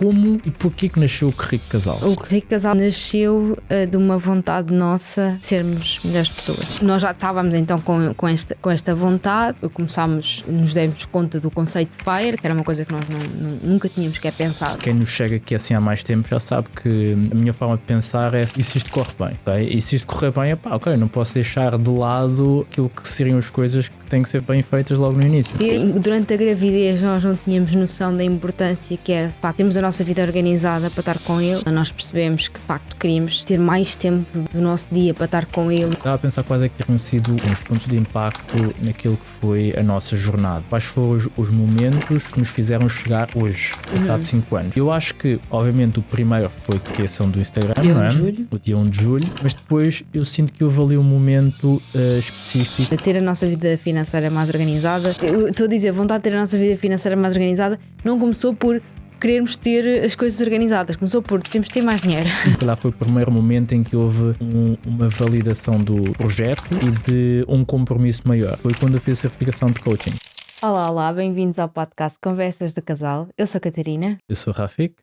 Como e porquê que nasceu o Que Rico Casal? O Que Rico Casal nasceu de uma vontade nossa de sermos melhores pessoas. Nós já estávamos então com esta vontade, nos demos conta do conceito de FIRE, que era uma coisa que nós nunca tínhamos sequer pensado. Quem nos chega aqui assim há mais tempo já sabe que a minha forma de pensar é: e se isto corre bem? Okay? E se isto correr bem, ok, não posso deixar de lado aquilo que seriam as coisas que têm que ser bem feitas logo no início. E durante a gravidez nós não tínhamos noção da importância que era de facto termos a nossa vida organizada para estar com ele. Nós percebemos que de facto queríamos ter mais tempo do nosso dia para estar com ele. Estava a pensar quais é que teriam sido os pontos de impacto naquilo que foi a nossa jornada. Quais foram os momentos que nos fizeram chegar hoje, passado 5 anos. Eu acho que, obviamente, o primeiro foi a criação do Instagram, não é? O dia 1 de julho, mas depois eu sinto que houve ali um momento específico. Ter a nossa vida financeira mais organizada. Eu estou a dizer, a vontade de ter a nossa vida financeira mais organizada não começou por querermos ter as coisas organizadas, começou por temos de ter mais dinheiro. Lá foi o primeiro momento em que houve uma validação do projeto e de um compromisso maior. Foi quando eu fiz a certificação de coaching. Olá, bem-vindos ao podcast Conversas de Casal. Eu sou a Catarina. Eu sou o Rafik.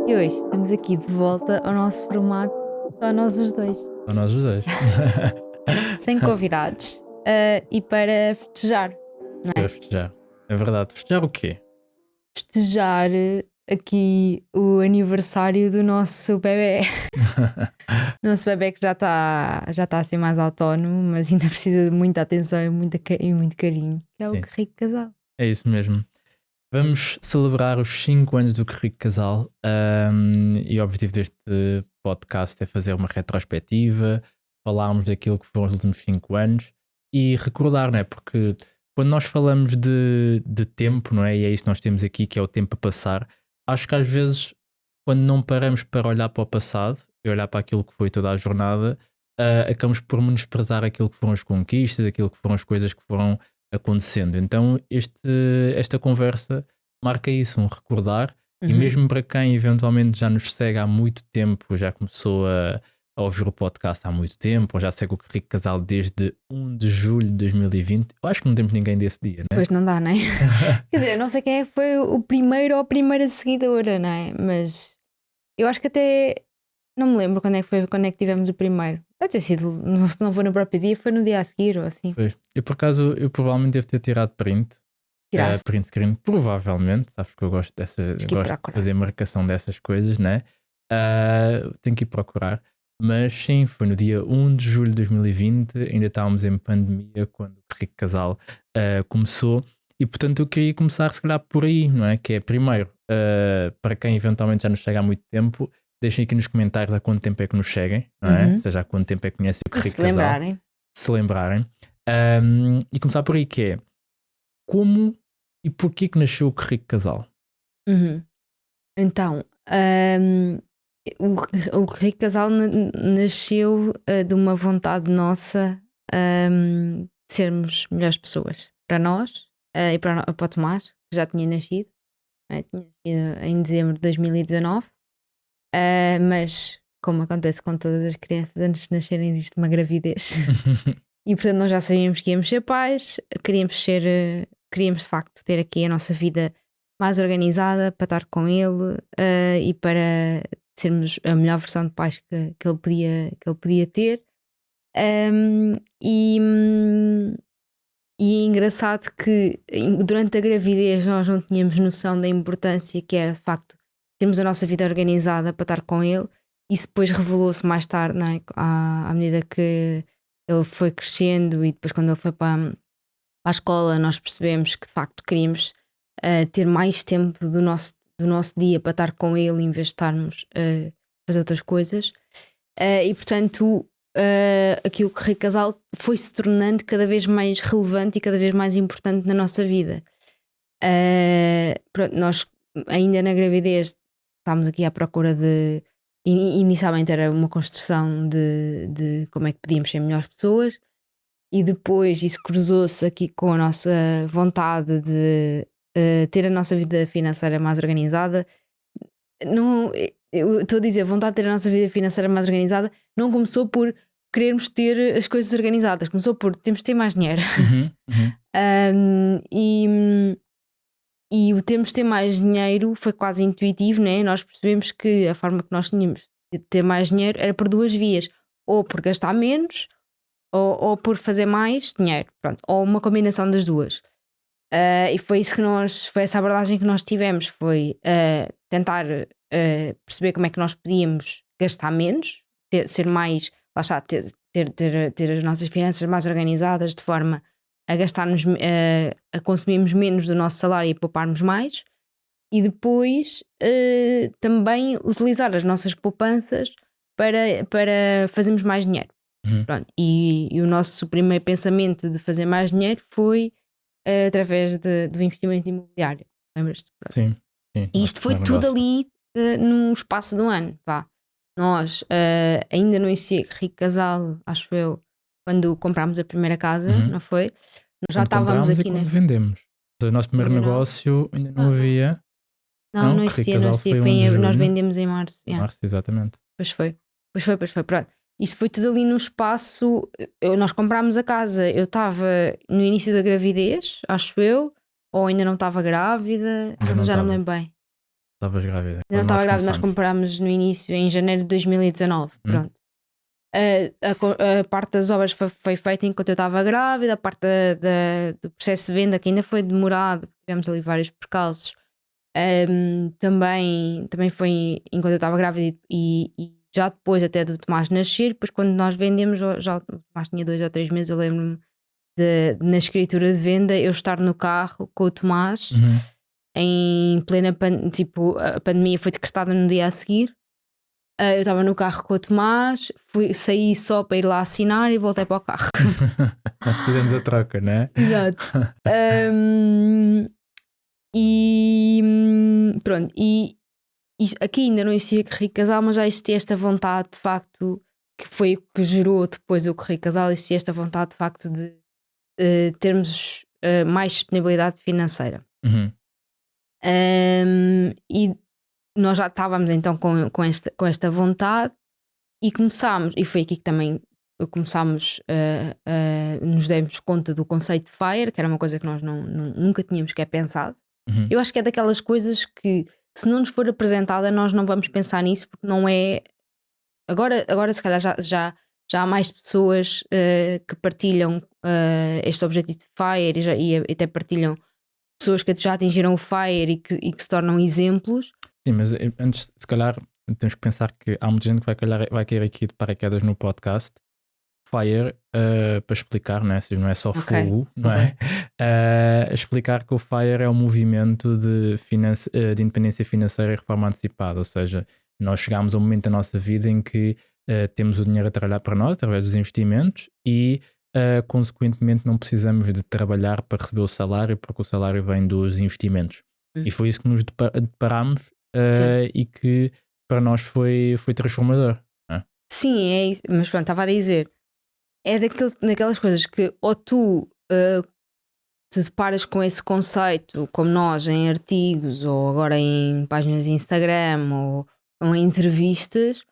E hoje estamos aqui de volta ao nosso formato, só nós os dois. Só nós os dois. Sem convidados e para festejar. Não é? Para festejar. É verdade. Festejar o quê? Festejar aqui o aniversário do nosso bebê. Nosso bebê que já está assim mais autónomo, mas ainda precisa de muita atenção e muito carinho. Que é o Sim. Que Rico Casal. É isso mesmo. Vamos celebrar os 5 anos do Que Rico Casal e o objetivo deste podcast é fazer uma retrospectiva, falarmos daquilo que foram os últimos 5 anos e recordar, não é? Porque quando nós falamos de tempo, não é? E é isso que nós temos aqui, que é o tempo a passar, acho que às vezes quando não paramos para olhar para o passado e olhar para aquilo que foi toda a jornada, acabamos por menosprezar aquilo que foram as conquistas, aquilo que foram as coisas que foram acontecendo. Então esta conversa marca isso, um recordar, e mesmo para quem eventualmente já nos segue há muito tempo, já começou a ouvir o podcast há muito tempo, ou já segue o Que Rico Casal desde 1 de julho de 2020, eu acho que não temos ninguém desse dia, não é? Pois não dá, não é? Quer dizer, eu não sei quem é que foi o primeiro ou a primeira seguidora, não é? Mas eu acho que até não me lembro quando é que tivemos o primeiro. Deve ter sido, se não foi no próprio dia, foi no dia a seguir ou assim. Pois. Eu por acaso, eu provavelmente devo ter tirado print. Tiraste? Print screen, provavelmente, sabes que eu gosto de fazer marcação dessas coisas, né? Tenho que ir procurar. Mas sim, foi no dia 1 de julho de 2020, ainda estávamos em pandemia quando o Que Rico Casal começou, e portanto eu queria começar se calhar por aí, não é? Que é primeiro, para quem eventualmente já nos chega há muito tempo, deixem aqui nos comentários há quanto tempo é que nos cheguem, não é? Ou seja, há quanto tempo é que conhecem o Que Rico Casal. Se lembrarem. E começar por aí, que é como e porquê que nasceu o Que Rico Casal? Então, o Que Rico Casal nasceu de uma vontade nossa de sermos melhores pessoas para nós e para o Tomás, que já tinha nascido, tinha nascido em dezembro de 2019, mas como acontece com todas as crianças, antes de nascerem existe uma gravidez. E portanto nós já sabíamos que íamos ser pais, queríamos de facto ter aqui a nossa vida mais organizada para estar com ele e para sermos a melhor versão de pais que ele podia ter. E é engraçado que durante a gravidez nós não tínhamos noção da importância que era de facto termos a nossa vida organizada para estar com ele. Isso depois revelou-se mais tarde, não é? À medida que ele foi crescendo e depois quando ele foi para a escola nós percebemos que de facto queríamos ter mais tempo do nosso dia para estar com ele em vez de estarmos a fazer outras coisas. E portanto aqui o Que Rico Casal foi se tornando cada vez mais relevante e cada vez mais importante na nossa vida. Pronto, nós ainda na gravidez estávamos aqui à procura de... Inicialmente era uma construção de como é que podíamos ser melhores pessoas, e depois isso cruzou-se aqui com a nossa vontade de ter a nossa vida financeira mais organizada. Não, eu estou a dizer, a vontade de ter a nossa vida financeira mais organizada não começou por querermos ter as coisas organizadas, começou por temos de ter mais dinheiro. E o termos de ter mais dinheiro foi quase intuitivo, né? Nós percebemos que a forma que nós tínhamos de ter mais dinheiro era por duas vias, ou por gastar menos, ou por fazer mais dinheiro, pronto, ou uma combinação das duas. E foi isso que foi essa abordagem que nós tivemos, foi tentar perceber como é que nós podíamos gastar menos, ser mais, lá está, ter as nossas finanças mais organizadas de forma a gastarmos, a consumirmos menos do nosso salário e pouparmos mais, e depois também utilizar as nossas poupanças para fazermos mais dinheiro. Pronto, e o nosso primeiro pensamento de fazer mais dinheiro foi através do investimento imobiliário. Lembras-te? Sim. E isto foi tudo ali num espaço de um ano. Pá. Nós ainda não existia Rico Casal, acho eu, quando comprámos a primeira casa, não foi? Nós já estávamos aqui e quando vendemos. O nosso primeiro negócio ainda não havia. Não existia, não existia. Nós vendemos em março. Março, exatamente. Pois foi. Pronto. Isto foi tudo ali no espaço. Nós comprámos a casa. Eu estava no início da gravidez, acho eu, ou ainda não estava grávida. Já não me lembro bem. Estavas grávida. Ainda não estava grávida. Nós comprámos no início, em janeiro de 2019. Pronto. A parte das obras foi feita enquanto eu estava grávida. A parte do processo de venda, que ainda foi demorado, tivemos ali vários percalços. Também foi enquanto eu estava grávida e já depois até do Tomás nascer. Depois quando nós vendemos, já o Tomás tinha 2 ou 3 meses. Eu lembro-me na escritura de venda eu estar no carro com o Tomás em plena tipo, a pandemia foi decretada no dia a seguir. Eu estava no carro com o Tomás, saí só para ir lá assinar e voltei para o carro. Fizemos a troca, não é? Exato. E pronto, e aqui ainda não existia Rico Casal, mas já existia esta vontade de facto, que foi o que gerou depois o Rico Casal, existia esta vontade de facto de termos mais disponibilidade financeira. E nós já estávamos então com esta vontade e começámos, e foi aqui que também começámos nos demos conta do conceito de FIRE, que era uma coisa que nós nunca tínhamos pensado. Eu acho que é daquelas coisas que se não nos for apresentada nós não vamos pensar nisso, porque não é agora se calhar já há mais pessoas que partilham este objetivo de FIRE e até partilham pessoas que já atingiram o FIRE e que se tornam exemplos. Sim, mas antes, se calhar, temos que pensar que há muita gente que vai cair aqui de paraquedas no podcast. FIRE, para explicar, não é? Seja, não é só fogo, não é? Explicar que o FIRE é um movimento de independência financeira e reforma antecipada, ou seja, nós chegamos a um momento da nossa vida em que temos o dinheiro a trabalhar para nós através dos investimentos e consequentemente não precisamos de trabalhar para receber o salário, porque o salário vem dos investimentos. E foi isso que nos deparámos e que para nós foi transformador. Sim, é isso. Mas pronto, estava a dizer, é daquelas coisas que ou tu te deparas com esse conceito, como nós, em artigos ou agora em páginas de Instagram ou em entrevistas,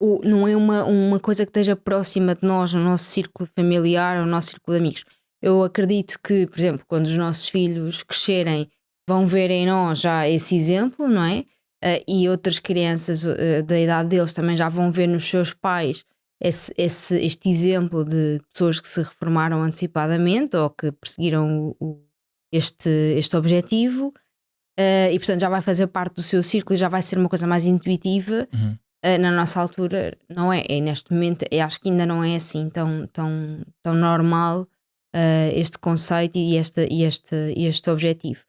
ou não é uma coisa que esteja próxima de nós, no nosso círculo familiar ou no nosso círculo de amigos. Eu acredito que, por exemplo, quando os nossos filhos crescerem, vão ver em nós já esse exemplo, não é? E outras crianças da idade deles também já vão ver nos seus pais este exemplo de pessoas que se reformaram antecipadamente ou que perseguiram este objetivo, e portanto já vai fazer parte do seu círculo e já vai ser uma coisa mais intuitiva. Na nossa altura não é, neste momento acho que ainda não é assim tão normal este conceito e este objetivo.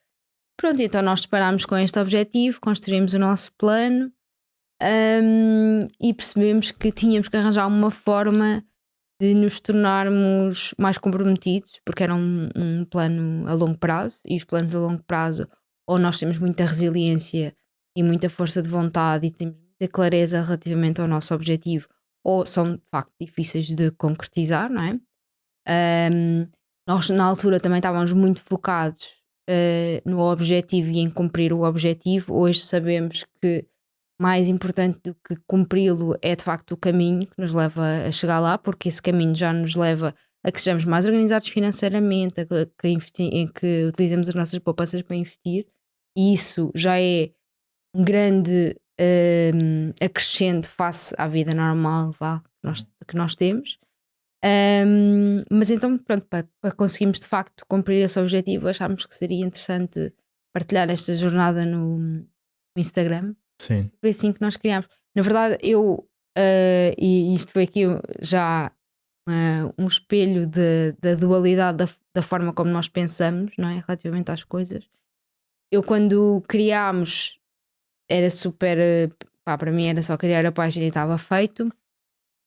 Pronto, então nós deparámos com este objetivo, construímos o nosso plano e percebemos que tínhamos que arranjar uma forma de nos tornarmos mais comprometidos, porque era um plano a longo prazo, e os planos a longo prazo, ou nós temos muita resiliência e muita força de vontade e temos muita clareza relativamente ao nosso objetivo, ou são de facto difíceis de concretizar, não é? Nós na altura também estávamos muito focados no objetivo e em cumprir o objetivo. Hoje sabemos que mais importante do que cumpri-lo é de facto o caminho que nos leva a chegar lá, porque esse caminho já nos leva a que sejamos mais organizados financeiramente, que utilizemos as nossas poupanças para investir, e isso já é um grande acrescente face à vida normal que nós temos. Mas então, pronto, para conseguirmos de facto cumprir esse objetivo, achámos que seria interessante partilhar esta jornada no Instagram. Sim. Foi assim que nós criámos. Na verdade, e isto foi aqui já um espelho da dualidade da forma como nós pensamos, não é? Relativamente às coisas. Eu, quando criámos, era super. Para mim, era só criar a página e estava feito.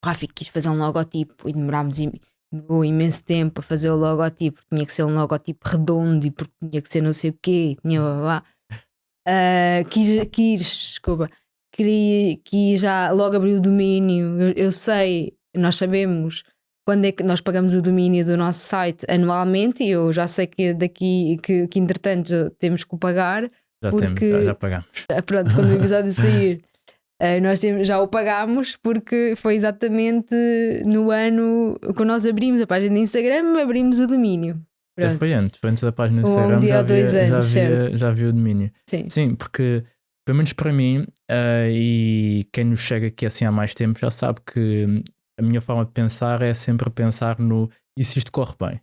O Rafi quis fazer um logotipo e demorou imenso tempo a fazer o logotipo. Tinha que ser um logotipo redondo e porque tinha que ser não sei o quê. Tinha quis já logo abrir o domínio. Eu sei, nós sabemos quando é que nós pagamos o domínio do nosso site anualmente, e eu já sei que daqui que entretanto temos que o pagar. Já pagamos. Pronto, quando o episódio sair, nós já o pagámos, porque foi exatamente no ano que nós abrimos a página do Instagram, abrimos o domínio. Até foi antes da página do Instagram, já havia o domínio. Sim, porque pelo menos para mim, e quem nos chega aqui assim há mais tempo já sabe que a minha forma de pensar é sempre pensar no e se isto corre bem?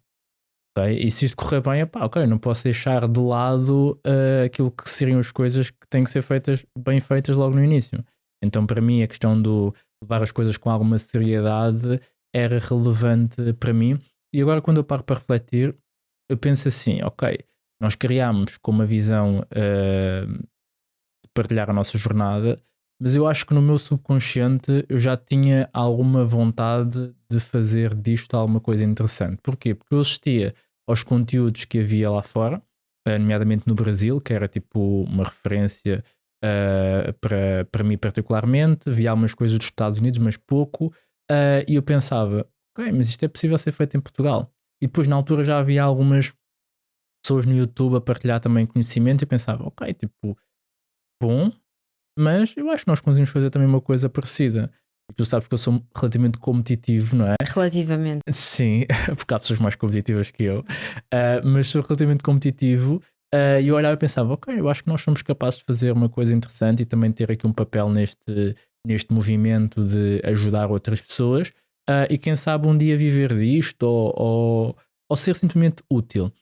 Okay? E se isto correr bem, ok, não posso deixar de lado aquilo que seriam as coisas que têm que ser feitas, bem feitas logo no início. Então para mim a questão do levar as coisas com alguma seriedade era relevante para mim. E agora quando eu paro para refletir, eu penso assim, ok, nós criámos com uma visão de partilhar a nossa jornada, mas eu acho que no meu subconsciente eu já tinha alguma vontade de fazer disto alguma coisa interessante. Porquê? Porque eu assistia aos conteúdos que havia lá fora, nomeadamente no Brasil, que era tipo uma referência para mim particularmente, via algumas coisas dos Estados Unidos, mas pouco, e eu pensava, ok, mas isto é possível ser feito em Portugal. E depois na altura já havia algumas pessoas no YouTube a partilhar também conhecimento e eu pensava, ok, tipo, bom, mas eu acho que nós conseguimos fazer também uma coisa parecida. E tu sabes que eu sou relativamente competitivo, não é? Relativamente. Sim, porque há pessoas mais competitivas que eu, mas sou relativamente competitivo. E eu olhava e pensava, ok, eu acho que nós somos capazes de fazer uma coisa interessante e também ter aqui um papel neste movimento de ajudar outras pessoas, e quem sabe um dia viver disto ou ser simplesmente útil.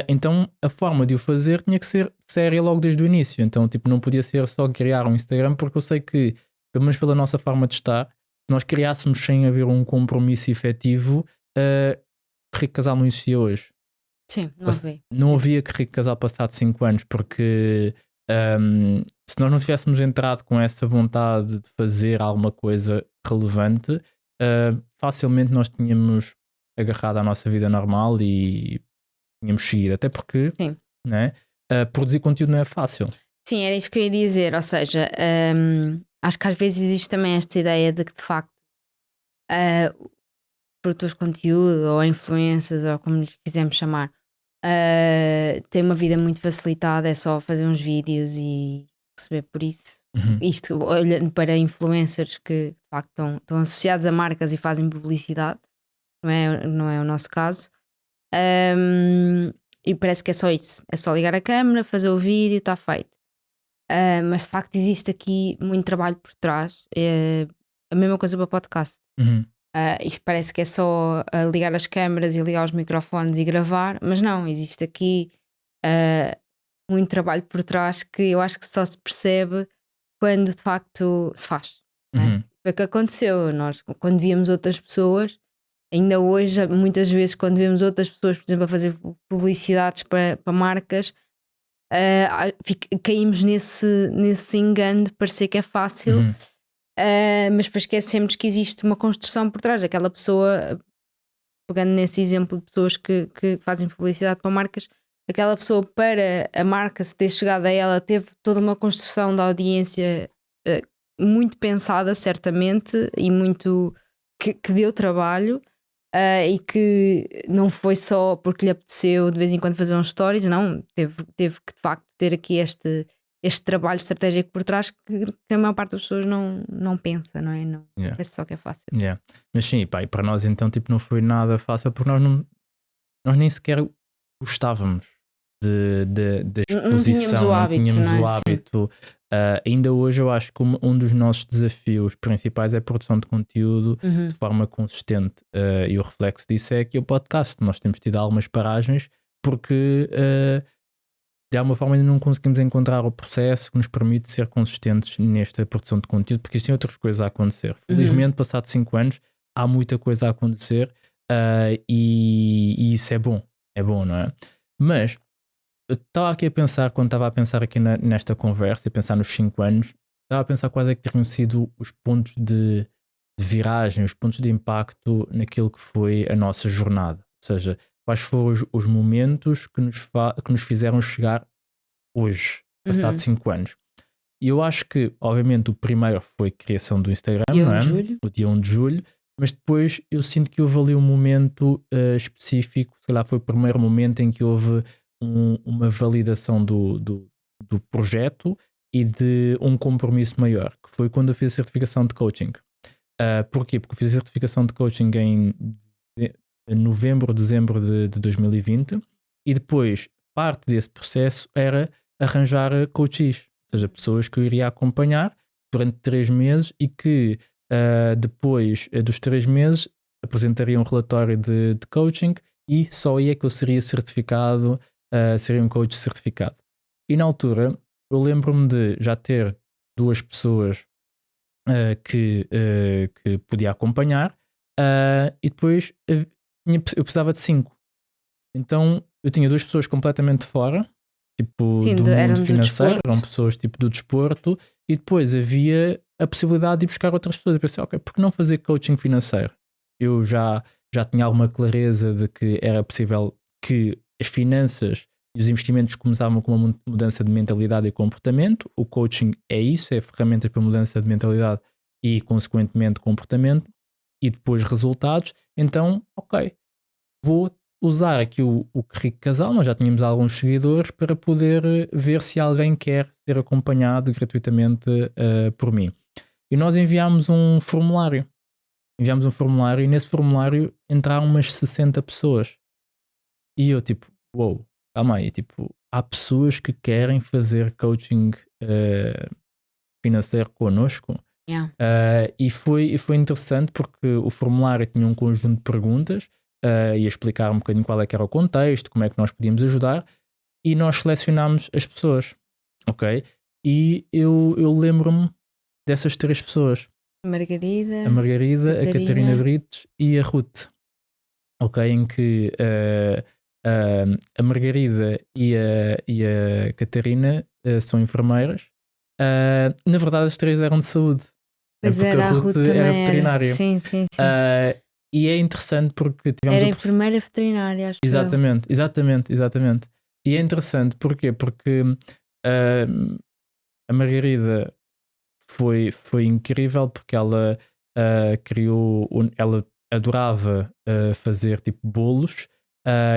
Então a forma de o fazer tinha que ser séria logo desde o início. Então tipo, não podia ser só criar um Instagram, porque eu sei que, pelo menos pela nossa forma de estar, se nós criássemos sem haver um compromisso efetivo, Rico Casal não existia hoje. Sim, não havia. Não havia que Rico Casal passado 5 anos, porque se nós não tivéssemos entrado com essa vontade de fazer alguma coisa relevante, facilmente nós tínhamos agarrado à nossa vida normal e tínhamos seguido, até porque né, produzir conteúdo não é fácil. Sim, era isso que eu ia dizer, ou seja, acho que às vezes existe também esta ideia de que de facto produtores de conteúdo ou influencers ou como lhes quisermos chamar, têm uma vida muito facilitada, é só fazer uns vídeos e receber por isso. Isto olhando para influencers que de facto estão associados a marcas e fazem publicidade, não é o nosso caso. E parece que é só isso, é só ligar a câmera, fazer o vídeo, está feito. Mas de facto existe aqui muito trabalho por trás. É a mesma coisa para podcast. Isto parece que é só ligar as câmaras e ligar os microfones e gravar, mas não, existe aqui muito trabalho por trás que eu acho que só se percebe quando de facto se faz. Foi o que aconteceu. Nós, quando víamos outras pessoas, ainda hoje, muitas vezes, quando vemos outras pessoas, por exemplo, a fazer publicidades para marcas, caímos nesse engano de parecer que é fácil, mas depois esquecemos que existe uma construção por trás daquela pessoa. Pegando nesse exemplo de pessoas que fazem publicidade para marcas, aquela pessoa, para a marca se ter chegado a ela, teve toda uma construção da audiência muito pensada, certamente, e muito que deu trabalho. E que não foi só porque lhe apeteceu de vez em quando fazer uns stories, não, teve que de facto ter aqui este este trabalho estratégico por trás que a maior parte das pessoas não pensa, não é? Não Yeah. parece só que é fácil. Yeah. Mas sim, pá, e para nós então tipo, não foi nada fácil porque nós nem sequer gostávamos da Não tínhamos exposição, o não hábito, tínhamos não é? o Sim. hábito. Ainda hoje eu acho que um dos nossos desafios principais é a produção de conteúdo Uhum. de forma consistente, e o reflexo disso é que o podcast, nós temos tido algumas paragens porque de alguma forma ainda não conseguimos encontrar o processo que nos permite ser consistentes nesta produção de conteúdo, porque existem outras coisas a acontecer. Felizmente, passado 5 anos, há muita coisa a acontecer, e isso é bom, não é? Mas eu estava aqui a pensar, quando estava a pensar aqui nesta conversa, e pensar nos 5 anos, estava a pensar quais é que teriam sido os pontos de viragem, os pontos de impacto naquilo que foi a nossa jornada. Ou seja, quais foram os momentos que nos fizeram chegar hoje, passado 5 anos. E eu acho que, obviamente, o primeiro foi a criação do Instagram, Dia não 1 é? de julho. O dia 1 de julho, mas depois eu sinto que houve ali um momento específico, sei lá, foi o primeiro momento em que houve uma validação do projeto e de um compromisso maior, que foi quando eu fiz a certificação de coaching. Porquê? Porque eu fiz a certificação de coaching em novembro, dezembro de 2020 e depois parte desse processo era arranjar coaches, ou seja, pessoas que eu iria acompanhar durante 3 meses e que depois dos 3 meses apresentaria um relatório de coaching e só aí é que eu seria certificado, seria um coach certificado. E na altura eu lembro-me de já ter 2 pessoas que podia acompanhar, e depois eu precisava de 5. Então eu tinha 2 pessoas completamente fora, tipo Sim, do mundo eram do financeiro, desporto. eram pessoas tipo do desporto, e depois havia a possibilidade de ir buscar outras pessoas. Eu pensei, ok, por que não fazer coaching financeiro? Eu já tinha alguma clareza de que era possível que as finanças e os investimentos começavam com uma mudança de mentalidade e comportamento. O coaching é isso, é ferramenta para mudança de mentalidade e consequentemente comportamento e depois resultados. Então, ok, vou usar aqui o Que Rico Casal, nós já tínhamos alguns seguidores, para poder ver se alguém quer ser acompanhado gratuitamente por mim. E nós enviámos um formulário. E nesse formulário entraram umas 60 pessoas. E eu tipo, uou, calma aí, tipo, há pessoas que querem fazer coaching financeiro connosco. Yeah. E foi interessante porque o formulário tinha um conjunto de perguntas, ia explicar um bocadinho qual é que era o contexto, como é que nós podíamos ajudar, e nós selecionámos as pessoas, ok? E eu lembro-me dessas 3 pessoas, A Margarida, a Margarida, a Catarina Catarina. Brites e a Ruth, ok? Em que a Margarida e a Catarina são enfermeiras. Na verdade as 3 eram de saúde. Pois Porque era, a a Ruth Ruth era também era. veterinária. Sim. E é interessante porque tivemos Era o enfermeira veterinária, acho eu. Exatamente. E é interessante porquê? Porque a Margarida foi incrível porque ela criou, ela adorava fazer tipo bolos,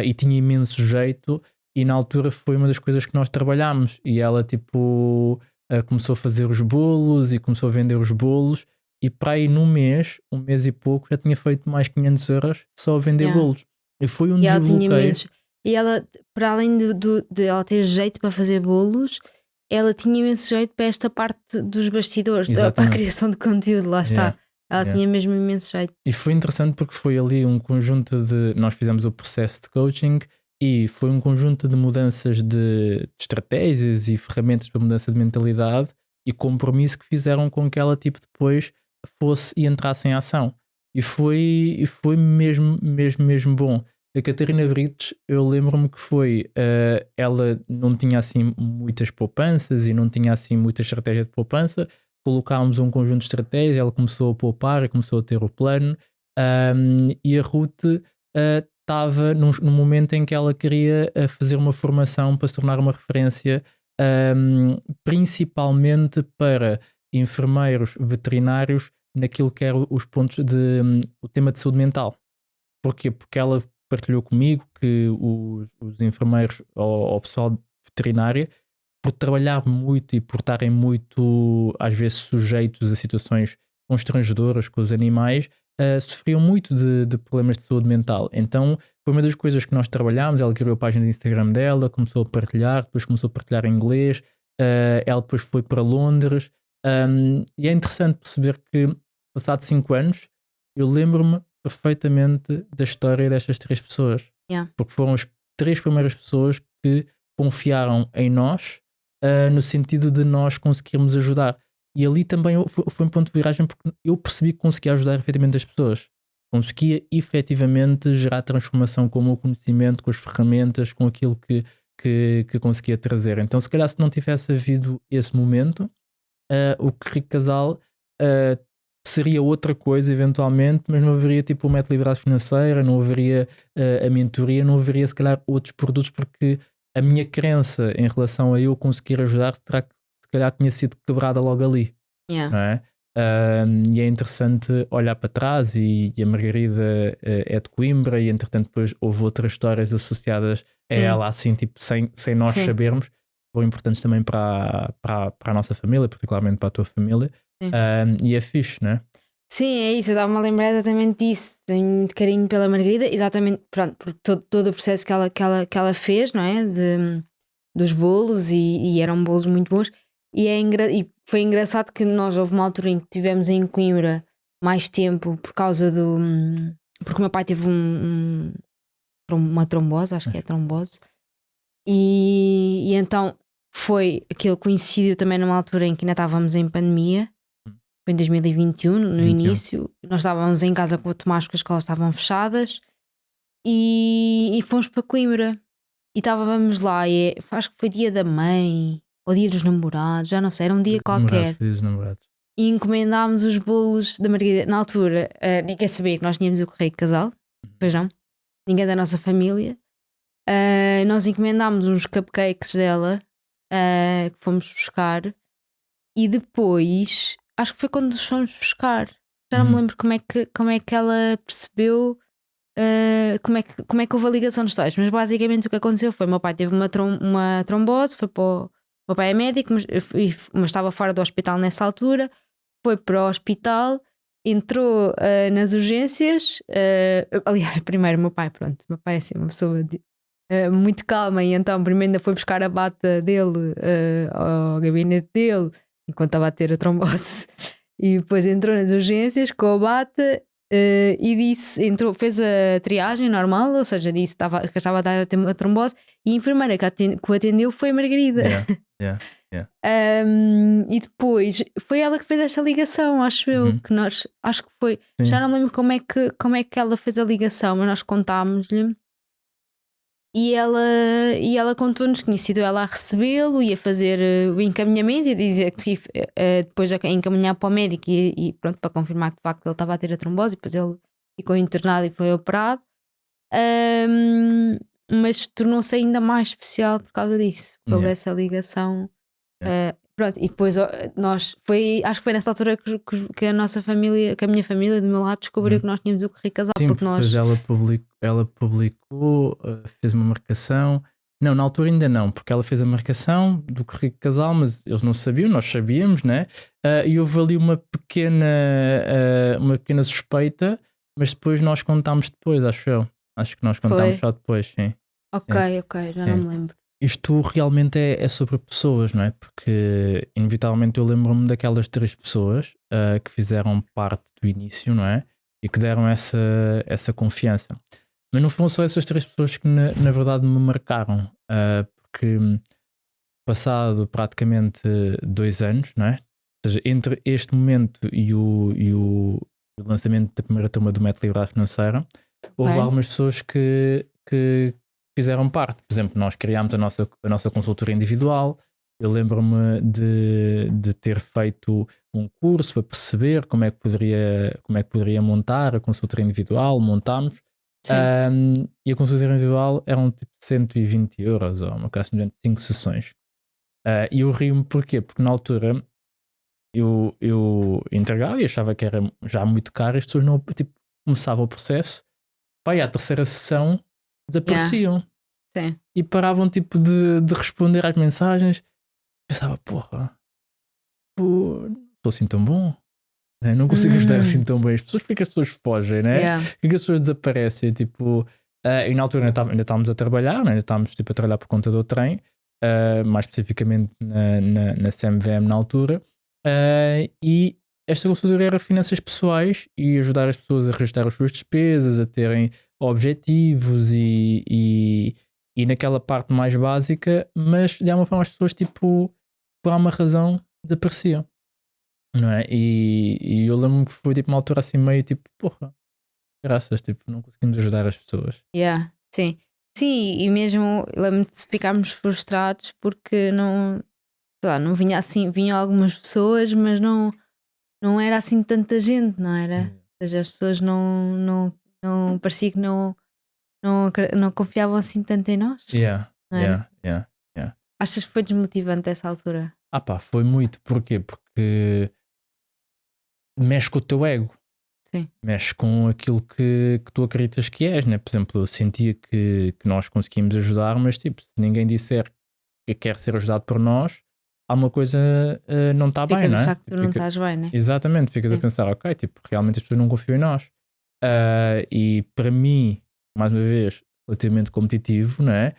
e tinha imenso jeito, e na altura foi uma das coisas que nós trabalhámos, e ela tipo começou a fazer os bolos e começou a vender os bolos, e para aí num mês, um mês e pouco, já tinha feito mais 500 euros só a vender Yeah. bolos. E foi um E ela tinha desbloqueio. imensos. E ela, para além de ela ter jeito para fazer bolos, ela tinha imenso jeito para esta parte dos bastidores, para a Exatamente. criação de conteúdo, lá está. Yeah, Ela yeah. tinha mesmo imenso jeito. E foi interessante porque foi ali um conjunto de. Nós fizemos o processo de coaching e foi um conjunto de mudanças de estratégias e ferramentas para mudança de mentalidade e compromisso que fizeram com que ela tipo depois fosse e entrasse em ação. E foi mesmo bom. A Catarina Brites, eu lembro-me que foi, ela não tinha assim muitas poupanças e não tinha assim muita estratégia de poupança. Colocámos um conjunto de estratégias, ela começou a poupar e começou a ter o plano, e a Ruth estava num momento em que ela queria fazer uma formação para se tornar uma referência, principalmente para enfermeiros veterinários naquilo que eram os pontos o tema de saúde mental. Porquê? Porque ela partilhou comigo que os enfermeiros ou o pessoal veterinário por trabalhar muito e por estarem muito, às vezes, sujeitos a situações constrangedoras com os animais, sofriam muito de problemas de saúde mental. Então foi uma das coisas que nós trabalhámos. Ela criou a página de Instagram dela, começou a partilhar, depois começou a partilhar em inglês, ela depois foi para Londres, e é interessante perceber que, passado 5 anos, eu lembro-me perfeitamente da história destas 3 pessoas, porque foram as 3 primeiras pessoas que confiaram em nós, no sentido de nós conseguirmos ajudar. E ali também foi um ponto de viragem, porque eu percebi que conseguia ajudar efetivamente as pessoas. Conseguia efetivamente gerar transformação com o meu conhecimento, com as ferramentas, com aquilo que conseguia trazer. Então, se calhar, se não tivesse havido esse momento, o Rico Casal seria outra coisa eventualmente, mas não haveria tipo uma liberdade financeira, não haveria a mentoria, não haveria se calhar outros produtos, porque a minha crença em relação a eu conseguir ajudar se calhar tinha sido quebrada logo ali, não é? E é interessante olhar para trás, e a Margarida é de Coimbra, e entretanto depois houve outras histórias associadas a ela, assim, tipo, sem nós sabermos, foram importantes também para a nossa família, particularmente para a tua família. E é fixe, não é? Sim, é isso, eu estava-me a lembrar exatamente disso. Tenho muito carinho pela Margarida, exatamente, pronto, porque todo o processo que ela fez, não é? Dos bolos, e eram bolos muito bons. E foi engraçado que nós, houve uma altura em que estivemos em Coimbra mais tempo por causa do. Porque o meu pai teve uma trombose, acho que é trombose, e então aquilo coincidiu também numa altura em que ainda estávamos em pandemia. Foi em 2021, no início. Nós estávamos em casa com o Tomás porque as escolas estavam fechadas, e fomos para Coimbra. E estávamos lá, acho que foi dia da mãe ou dia dos namorados, já não sei, era um dia qualquer. E encomendámos os bolos da Margarida. Na altura, ninguém sabia que nós tínhamos o correio de casal, pois não? Ninguém da nossa família. Nós encomendámos uns cupcakes dela, que fomos buscar, e depois, acho que foi quando os fomos buscar. Já não me lembro como é que ela percebeu, como é que houve a ligação dos dois, mas basicamente o que aconteceu foi: meu pai teve uma trombose, foi para o meu pai é médico, mas estava fora do hospital nessa altura, foi para o hospital, entrou nas urgências. Aliás, primeiro meu pai é assim uma pessoa muito calma, e então primeiro ainda foi buscar a bata dele ao gabinete dele enquanto estava a ter a trombose, e depois entrou nas urgências com a bata, e fez a triagem normal, ou seja, disse que estava a ter uma trombose, e a enfermeira que o atendeu foi a Margarida. E depois foi ela que fez esta ligação, acho eu, que nós, acho que foi, já não me lembro como é que ela fez a ligação, mas nós contámos-lhe. E ela contou-nos que tinha sido ela a recebê-lo, ia fazer o encaminhamento, e dizer que depois a encaminhar para o médico, e pronto, para confirmar que de facto ele estava a ter a trombose, e depois ele ficou internado e foi operado. Mas tornou-se ainda mais especial por causa disso, por essa ligação. Pronto, e depois acho que foi nessa altura que a nossa família, que a minha família do meu lado descobriu que nós tínhamos o correio casal. Sim, porque nós... ela publicou, fez uma marcação. Não, na altura ainda não, porque ela fez a marcação do correio casal, mas eles não sabiam, nós sabíamos, né? E houve ali uma pequena suspeita, mas depois nós contámos depois, acho eu. Acho que nós contámos só depois, sim. Ok, já não me lembro. Isto realmente é sobre pessoas, não é? Porque inevitavelmente eu lembro-me daquelas 3 pessoas que fizeram parte do início, não é? E que deram essa confiança. Mas não foram só essas 3 pessoas que na verdade me marcaram, porque passado praticamente 2 anos, não é? Ou seja, entre este momento e o lançamento da primeira turma do Método Liberdade Financeira, houve algumas pessoas que fizeram parte. Por exemplo, nós criámos a nossa consultoria individual. Eu lembro-me de ter feito um curso para perceber como é que poderia montar a consultoria individual. Montámos. E a consultoria individual eram tipo 120 euros, ou uma coisa de 5 sessões. E eu rio-me porquê? Porque na altura eu entregava e achava que era já muito caro. As pessoas não, tipo, começava o processo, e à terceira sessão desapareciam. Sim. E paravam tipo de responder às mensagens. pensava, porra, não estou assim tão bom. Né? Não consigo ajudar assim tão bem as pessoas. Porque as pessoas fogem, né? Yeah. Porque as pessoas desaparecem. Tipo, e na altura ainda estávamos a trabalhar, né? Ainda estávamos tipo, a trabalhar por conta do trem, mais especificamente na CMVM na altura. E esta consultoria era finanças pessoais e ajudar as pessoas a registrar as suas despesas, a terem objetivos e naquela parte mais básica, mas de alguma forma as pessoas, tipo, por alguma razão, desapareciam. Não é? E eu lembro-me que foi tipo uma altura assim meio tipo, porra, graças, tipo, não conseguimos ajudar as pessoas. Yeah, sim. Sim, e mesmo lembro-me de ficarmos frustrados porque não, sei lá, não vinha assim, vinham algumas pessoas, mas não era assim tanta gente, não era? Ou seja, as pessoas não parecia que não confiavam assim tanto em nós, Yeah, não era? yeah. Achas que foi desmotivante essa altura? Ah pá, foi muito, porquê? Porque mexe com o teu ego, Sim, mexe com aquilo que tu acreditas que és, né? Por exemplo, eu sentia que nós conseguimos ajudar, mas tipo, se ninguém disser que quer ser ajudado por nós, alguma coisa não está bem, ficas a não é? achar que tu não estás bem, né? Exatamente, ficas a Sim. pensar, ok, tipo, realmente as pessoas não confiam em nós. E para mim, mais uma vez, relativamente competitivo, não é?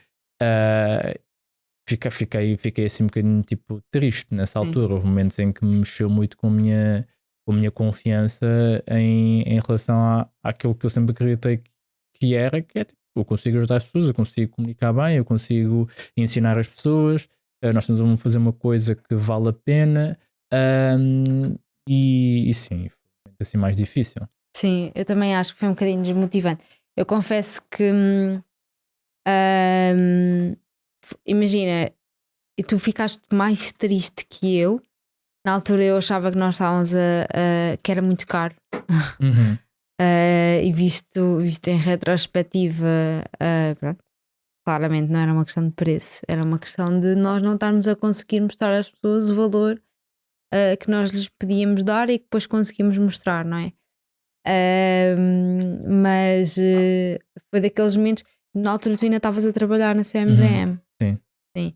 Fiquei assim um bocadinho tipo triste nessa Sim. altura. Houve momentos em que me mexeu muito com a minha confiança em relação àquilo que eu sempre acreditei que era, que é tipo, eu consigo ajudar as pessoas, eu consigo comunicar bem, eu consigo ensinar as pessoas, nós estamos a fazer uma coisa que vale a pena, e sim, foi muito assim mais difícil. Sim, eu também acho que foi um bocadinho desmotivante. Eu confesso que imagina, e tu ficaste mais triste que eu. Na altura eu achava que nós estávamos que era muito caro. Uhum. E visto em retrospectiva, pronto, claramente não era uma questão de preço, era uma questão de nós não estarmos a conseguir mostrar às pessoas o valor que nós lhes podíamos dar e que depois conseguimos mostrar, não é? Mas foi daqueles momentos. Na altura tu ainda estavas a trabalhar na CMVM. Sim. Sim.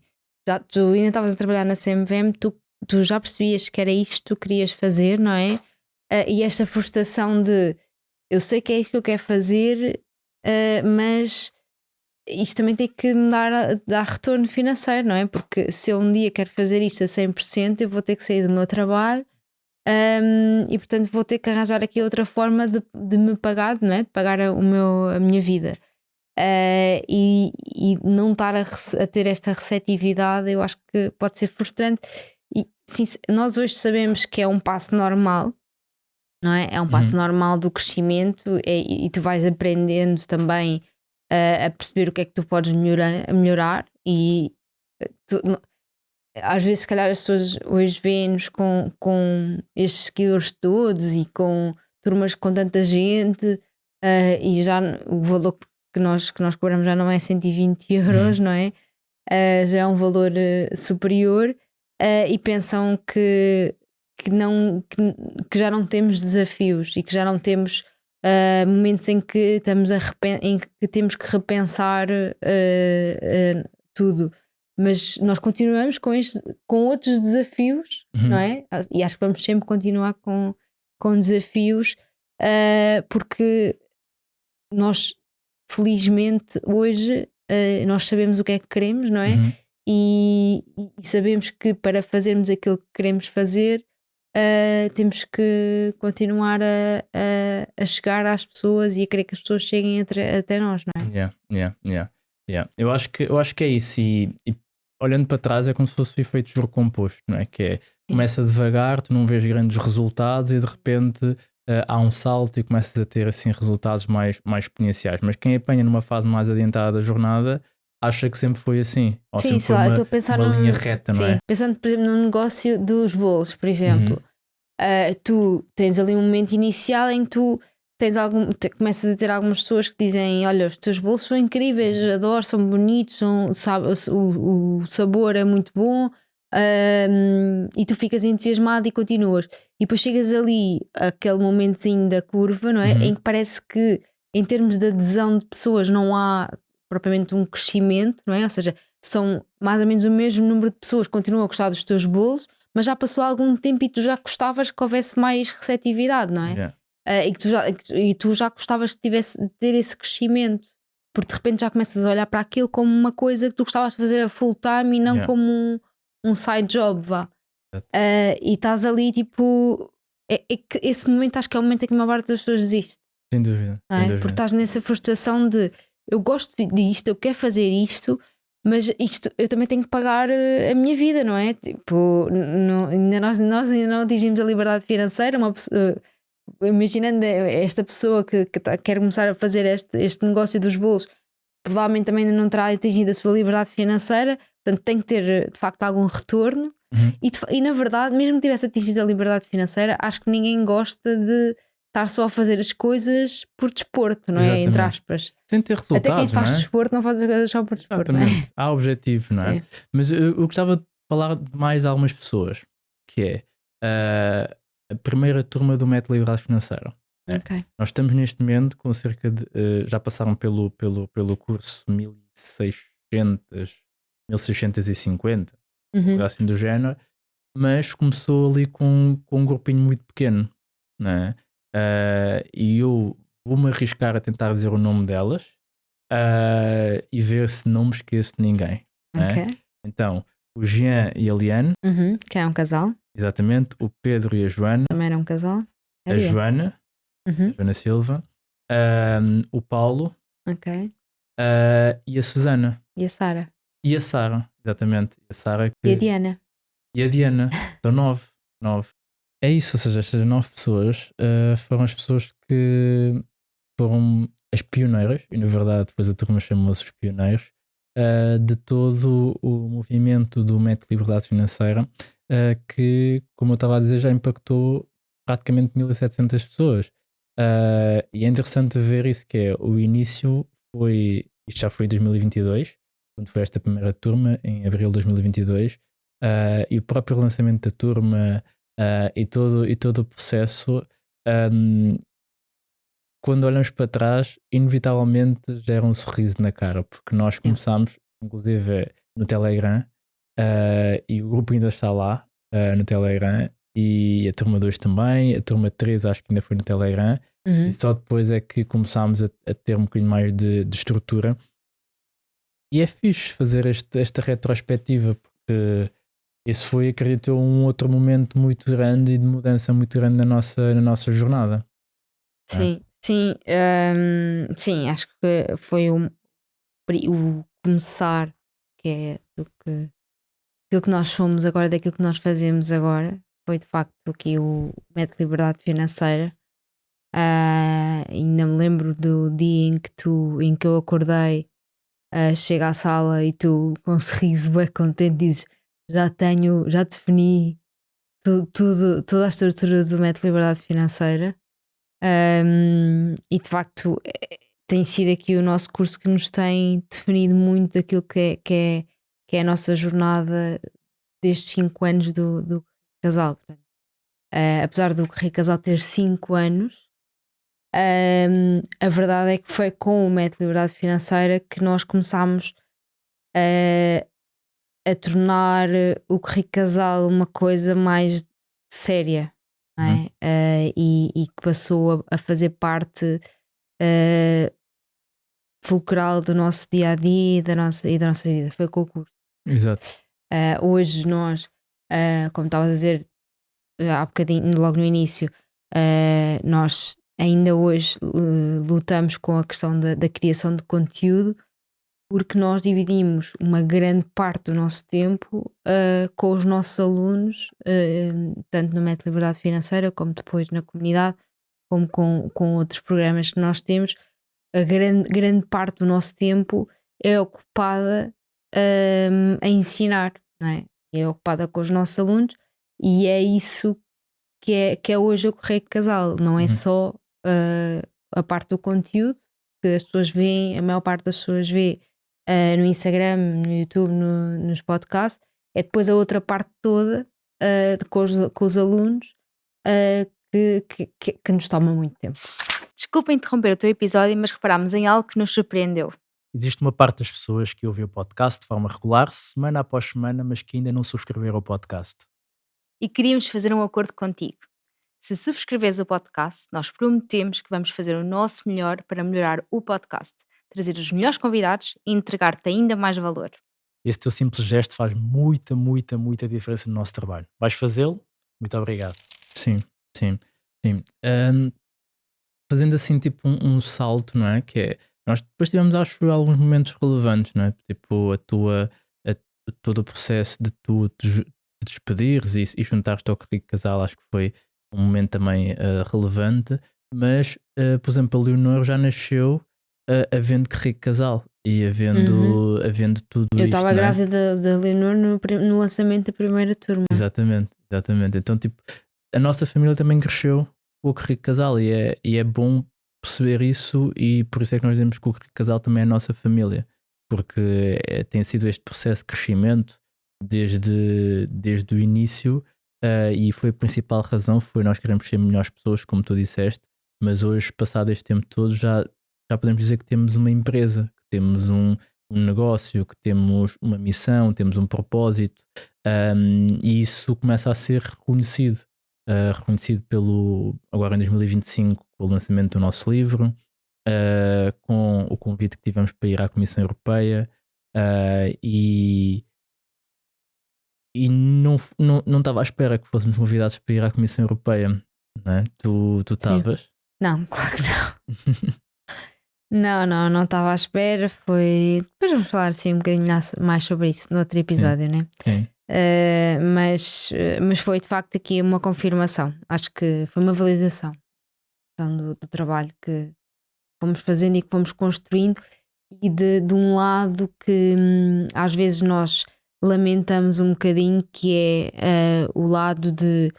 Tu ainda estavas a trabalhar na CMVM, tu já percebias que era isto que tu querias fazer, não é? E esta frustração de eu sei que é isto que eu quero fazer, mas isto também tem que me dar retorno financeiro, não é? Porque se eu um dia quero fazer isto a 100%, eu vou ter que sair do meu trabalho. E portanto vou ter que arranjar aqui outra forma de me pagar, não é? De pagar a minha vida. E não estar a ter esta receptividade, eu acho que pode ser frustrante. E sim, nós hoje sabemos que é um passo normal, não é? É um passo Uhum. normal do crescimento e tu vais aprendendo também a perceber o que é que tu podes melhorar e às vezes, se calhar, as pessoas hoje veem-nos com estes seguidores todos e com turmas com tanta gente, e já o valor que nós cobramos já não é 120 euros, não é? Já é um valor superior, e pensam que já não temos desafios e que já não temos momentos em que, em que temos que repensar tudo. Mas nós continuamos com outros desafios, não é? E acho que vamos sempre continuar com desafios, porque nós, felizmente, hoje nós sabemos o que é que queremos, não é? Uhum. E sabemos que para fazermos aquilo que queremos fazer, temos que continuar a chegar às pessoas e a querer que as pessoas cheguem até nós, não é? Yeah. Eu acho que é isso. E olhando para trás é como se fosse o efeito de juro composto, não é? Que é, começa devagar, tu não vês grandes resultados e de repente há um salto e começas a ter assim resultados mais exponenciais. Mas quem apanha numa fase mais adiantada da jornada acha que sempre foi assim, ou Sim, sempre sei foi lá, eu uma, estou a pensar uma linha reta, não sim, é? pensando, por exemplo, no negócio dos bolos, por exemplo. Tu tens ali um momento inicial em que tu começas a ter algumas pessoas que dizem: olha, os teus bolos são incríveis, adoro, são bonitos, o sabor é muito bom, e tu ficas entusiasmado e continuas. E depois chegas ali, aquele momentozinho da curva, não é? Em que parece que, em termos de adesão de pessoas, não há propriamente um crescimento, não é? Ou seja, são mais ou menos o mesmo número de pessoas que continuam a gostar dos teus bolos, mas já passou algum tempo e tu já gostavas que houvesse mais receptividade, não é? Yeah. E tu já gostavas de ter esse crescimento, porque de repente já começas a olhar para aquilo como uma coisa que tu gostavas de fazer a full time e não Yeah. como um side job, vá. Exato. E estás ali tipo. É que esse momento acho que é o momento em que a maior parte das pessoas desiste, Sem dúvida. não Sem é? dúvida. Porque estás nessa frustração de eu gosto disto, eu quero fazer isto, mas isto eu também tenho que pagar a minha vida, não é? Tipo, nós ainda não atingimos a liberdade financeira. Imaginando esta pessoa que quer começar a fazer este negócio dos bolos, provavelmente também ainda não terá atingido a sua liberdade financeira, portanto tem que ter de facto algum retorno. E na verdade, mesmo que tivesse atingido a liberdade financeira, acho que ninguém gosta de estar só a fazer as coisas por desporto, não é? Exatamente. Entre aspas. Sem ter resultados, Até quem faz não é? desporto não faz as coisas só por desporto, não é? Exatamente. Há objetivo, não é? Sim. Mas eu gostava de falar de mais algumas pessoas, que é a primeira turma do Método Liberdade Financeira. Ok. Nós estamos neste momento com cerca de. Já passaram pelo curso 1650, algo assim do género, mas começou ali com um grupinho muito pequeno, não é? E eu vou-me arriscar a tentar dizer o nome delas e ver se não me esqueço de ninguém. Não é? Ok. Então, o Jean e a Liane, Que é um casal, exatamente, o Pedro e a Joana, também era um casal. a Joana Silva, o Paulo Ok. e a Susana. E a Sara. E a Sara, exatamente. A Sara E a Diana. E a Diana. São 9. É isso, ou seja, estas 9 pessoas foram as pessoas que foram as pioneiras, e na verdade depois a turma chamou-se os pioneiros, de todo o movimento do Método Liberdade Financeira, que, como eu estava a dizer, já impactou praticamente 1700 pessoas. E é interessante ver isso, que é o início isto já foi em 2022, quando foi esta primeira turma, em abril de 2022, e o próprio lançamento da turma e todo o processo, quando olhamos para trás, inevitavelmente gera um sorriso na cara, porque nós começámos, inclusive no Telegram, e o grupo ainda está lá no Telegram, e a turma 2 também, a turma 3 acho que ainda foi no Telegram, e só depois é que começámos a ter um bocadinho mais de estrutura. E é fixe fazer esta retrospectiva, porque esse foi, acredito eu, um outro momento muito grande e de mudança muito grande na nossa jornada. Sim, sim, sim, acho que foi o começar, que é aquilo que nós somos agora, daquilo que nós fazemos agora, foi de facto aqui o Método de Liberdade Financeira. Ainda me lembro do dia em que eu acordei, chego à sala e tu com um sorriso bem contente dizes já defini toda a estrutura do Método de Liberdade Financeira. E de facto tem sido aqui o nosso curso que nos tem definido muito daquilo que é a nossa jornada destes 5 anos do casal. Portanto, apesar do Casal ter 5 anos, a verdade é que foi com o Método de Liberdade Financeira que nós começámos a tornar o Casal uma coisa mais séria, não é? E que passou a fazer parte fulcral do nosso dia a dia e da nossa vida. Foi com o curso. Exato. Hoje nós, como estavas a dizer há bocadinho, logo no início, nós ainda hoje lutamos com a questão da criação de conteúdo, porque nós dividimos uma grande parte do nosso tempo com os nossos alunos, tanto no Método de Liberdade Financeira, como depois na comunidade, como com outros programas que nós temos. A grande parte do nosso tempo é ocupada a ensinar, não é? É ocupada com os nossos alunos, e é isso que é hoje o Correio Casal. Não é só a parte do conteúdo que as pessoas veem, a maior parte das pessoas vê no Instagram, no YouTube, nos podcasts. É depois a outra parte toda com os alunos que nos toma muito tempo. Desculpa interromper o teu episódio, mas reparámos em algo que nos surpreendeu. existe uma parte das pessoas que ouvem o podcast de forma regular, semana após semana, mas que ainda não subscreveram o podcast. E queríamos fazer um acordo contigo. Se subscreveres o podcast, nós prometemos que vamos fazer o nosso melhor para melhorar o podcast, trazer os melhores convidados e entregar-te ainda mais valor. Esse teu simples gesto faz muita, muita, muita diferença no nosso trabalho. Vais fazê-lo? Muito obrigado. Sim, sim, sim. Fazendo assim tipo um salto, não é? Que é, nós depois tivemos, acho, alguns momentos relevantes, não é? Tipo todo o processo de tu te despedires e juntares-te ao Rico Casal, acho que foi um momento também relevante, mas, por exemplo, a Leonor já nasceu havendo que Rico Casal e havendo tudo Eu isto, estava não é? grávida da Leonor no lançamento da primeira turma. Exatamente. Então, tipo, a nossa família também cresceu com o Rico Casal e é bom perceber isso, e por isso é que nós dizemos que o Rico Casal também é a nossa família, porque tem sido este processo de crescimento desde o início, e foi a principal razão, foi nós queremos ser melhores pessoas, como tu disseste, mas hoje, passado este tempo todo, já podemos dizer que temos uma empresa, que temos um negócio, que temos uma missão, temos um propósito, e isso começa a ser reconhecido. Reconhecido agora em 2025, com o lançamento do nosso livro, com o convite que tivemos para ir à Comissão Europeia, e não estava à espera que fôssemos convidados para ir à Comissão Europeia, não é? Tu estavas? Não, claro que não. Não estava à espera. Depois vamos falar assim um bocadinho mais sobre isso no outro episódio, né? Sim. Mas foi de facto aqui uma confirmação. Acho que foi uma validação do trabalho que fomos fazendo e que fomos construindo, e de um lado que às vezes nós lamentamos um bocadinho, que é o lado de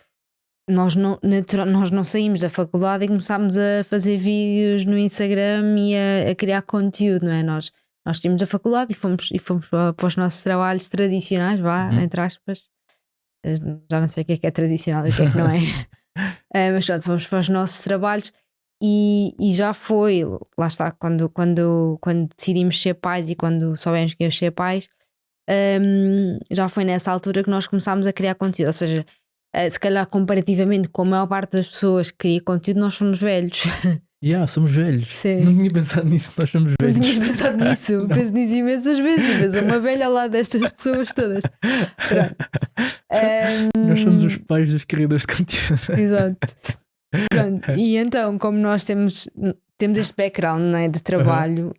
nós não saímos da faculdade e começámos a fazer vídeos no Instagram e a criar conteúdo, não é? Nós tínhamos a faculdade e fomos para os nossos trabalhos tradicionais, entre aspas. Já não sei o que é tradicional e o que é que não é. Mas pronto, fomos para os nossos trabalhos e já foi, lá está, quando decidimos ser pais e quando soubemos que íamos ser pais, já foi nessa altura que nós começámos a criar conteúdo. Ou seja, se calhar comparativamente com a maior parte das pessoas que cria conteúdo, nós somos velhos. Somos velhos. Sim. Não tinha pensado nisso, nós somos velhos. Não tinhas pensado nisso? Penso nisso imensas vezes. E penso uma velha ao lado destas pessoas todas. Nós somos os pais dos criadores de conteúdo. Exato. Pronto. E então, como nós temos este background, não é, de trabalho,